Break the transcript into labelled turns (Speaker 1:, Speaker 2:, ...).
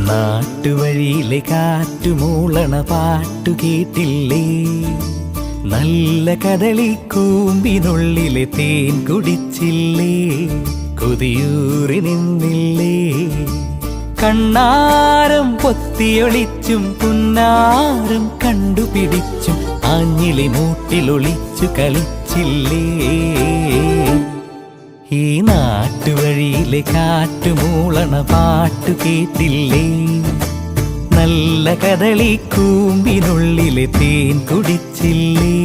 Speaker 1: നാട്ടുവഴിയിലെ കാറ്റുമൂളണ പാട്ടു കേട്ടില്ലേ? നല്ല കദളിക്കൂമ്പിനുള്ളിലെ തേൻ കുടിച്ചില്ലേ? കൊതിയൂറി നിന്നില്ലേ? കണ്ണാരം പൊത്തിയൊളിച്ചും പുന്നാരം കണ്ടുപിടിച്ചും ആഞ്ഞിലി മൂട്ടിലൊളിച്ചു കളിച്ചില്ലേ? ഈ നാട്ടുവഴിയിലെ കാറ്റുമൂളണ പാട്ടു കേട്ടില്ലേ? നല്ല കദളിക്കൂമ്പിനുള്ളിലെ തേൻ കുടിച്ചില്ലേ?